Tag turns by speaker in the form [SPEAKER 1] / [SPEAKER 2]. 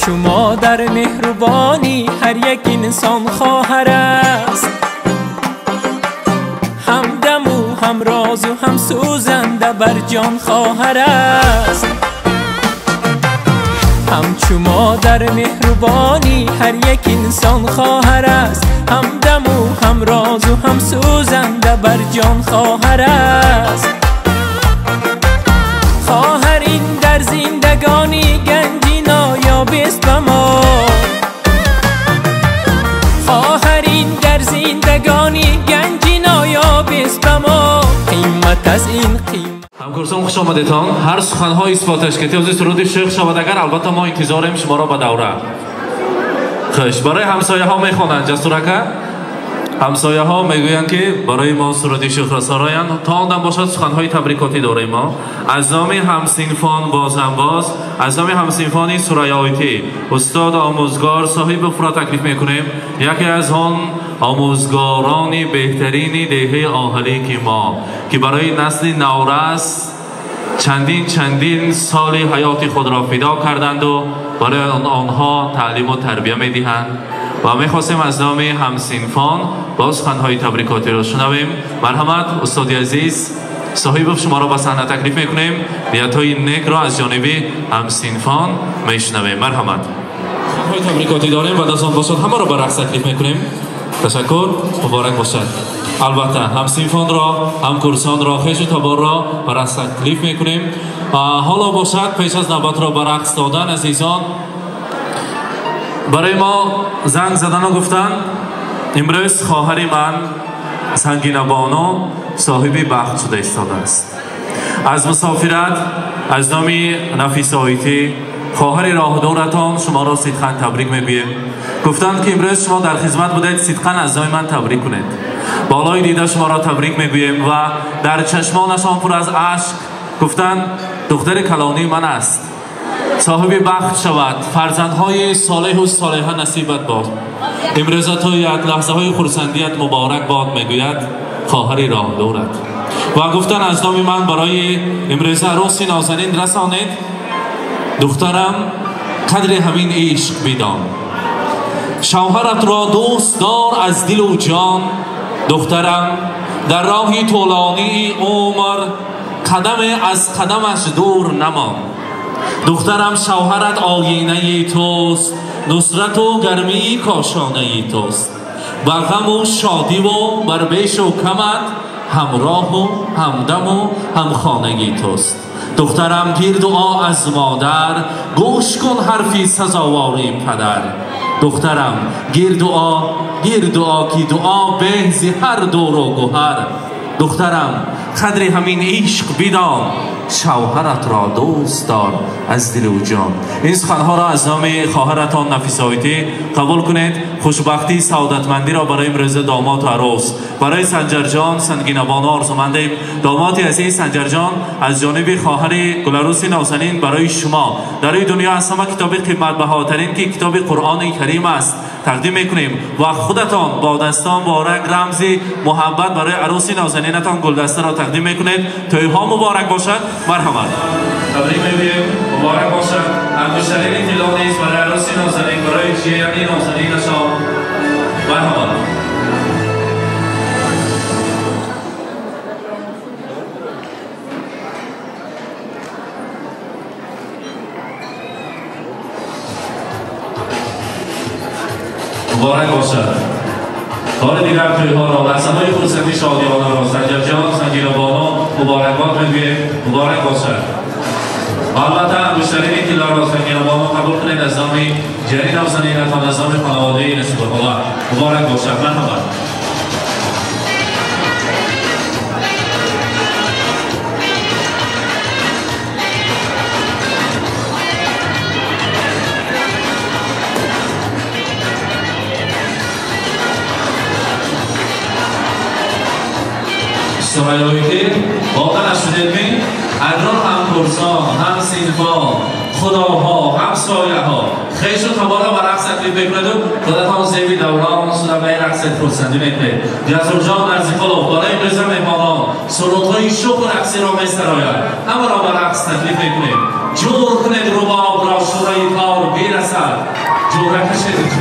[SPEAKER 1] همچو مادر مهربانی هر یک انسان خواهر است، همدم و هم راز و هم سوزنده بر جان خواهر است. همچو مادر مهربانی هر یک انسان خواهر است، همدم و هم راز و هم سوزنده بر جان خواهر است. خواهر این در زندگانی گنجی نایاب است به ما، خواهر این در زندگانی گنجی نایاب است به ما، قیمت از این قیمت.
[SPEAKER 2] همکارسان خوش آمدیدتان. هر سخنهای اثباتش که تیازی سرود شیخ شود اگر البته ما انتظاریم شما را به دوره. خوش برای همسایه ها میخوانند جسورکه، همسایه ها میگویند که برای ما سرود شیخ را سرایند تا آن باشد سخنهای تبریکاتی داریم. ما از نام همسینفان باز از نام همسینفانی سوره آیتی استاد آموزگار صاحب فرا تکلیف میکنیم. یکی از آن آموزگاران بهترین دهه آهلی ما که برای نسل نورس چندین سال حیات خود را فدا کردند و برای آنها تعلیم و تربیه میدهند و میخواستیم از نام همسینفان با سخنهای تبریکاتی را شنویم. مرحمت استاد عزیز صاحب شما را به صحنه تکلیف میکنیم. نیت‌های نیک را از جانب همسینفان میشنویم. مرحمت. سخنهای تبریکاتی داریم و دستان باشد همه را به رقص تکلیف میکنیم. تشکر، مبارک باشد. البته همسینفان را، همکورسان را، خویش و تبار را به رقص تکلیف میکنیم. حالا باشد پیش از نوبت را به رقص دادن عزیزان برای ما زنگ زدن و گفتن امروز خواهر من سنگین بانو صاحب بخت شده ایستاده است. از مسافرت از نام نفیس آیتی خواهر راهدورتان شما را صدقاً تبریک میگویم. گفتند که امروز شما در خدمت بودید، صدقاً از نام من تبریک کنید. بالای دیده شما را تبریک میگویم و در چشمانشان پر از اشک گفتند دختر کلانی من است، صاحب بخت شود، فرزندهای صالح و صالحه نصیبت باد. امروزتایت لحظه های خرسندیت مبارک باد میگوید خواهر راهدورت و گفتن از نام من برای امروز عروس نازنین رسانید. دخترم قدر همین عشق بدان، شوهرت را دوست دار از دل و جان. دخترم در راهی طولانی عمر قدم از قدمش دور نمان. دخترم شوهرت آینه توست، نصرت و گرمی کاشانه توست. بر غم و شادی و بر بیش و کمت همراه و همدم و همخانه توست. دخترم گیر دعا از مادر، گوش کن حرفی سزاواری پدر. دخترم گیر دعا که دعا به ز هر دور و گوهر. دخترم قدر همین عشق بدان، شوهرت را دوست دار از دل و جان. این سخنها را از نام خواهرتان نفیس آیتی قبول کنید. خوشبختی سعادتمندی را برای امروز داماد و عروس برای سنجر جان سنگین بانو آرزومندیم. داماد عزیز سنجر جان از جانب خواهر گلعروس نازنین برای شما در این دنیا از همه کتاب قیمت بهاترین که کتاب قرآن کریم است تقدیم میکنیم و خودتان با دستان مبارک رمزی محبت برای عروس نازنینتان گلدسته را تقدیم میکنید. تویها مبارک باشد. مرحمت. تبریک میگویم مبارک باشد. انگشترین طلا نیز برای عروس نازنین برای جیرانی نازنینشان. مرحمت. مبارک باشد. حال دیگر تویها را لحظه‌های خرسندی شادیانه را سنجر جان سنگین بانو مبارکباد میگویم مبارک باشد. البته انگشترین طلا را سنگین بانو قبول کنید از نام جنین نازنینتان از نام خانواده نصیب الله. مبارک باشد. مرحبا. سرایتی واقعا شدید می اگر هم کورسان هم سینفان خداها همسایه ها خیش و تبارا و رقص تکلیف بکنید و خودتان زیبی دوران سودمه رقص خورسندی میکنید. جزر جان نرزی خلوف برای امروزه میمانان سرودهای شوق و رقصی را میستراید همه را به رقص تکلیف میکنید. جور کنید رباب را شورای کار بیرسد جورت شدید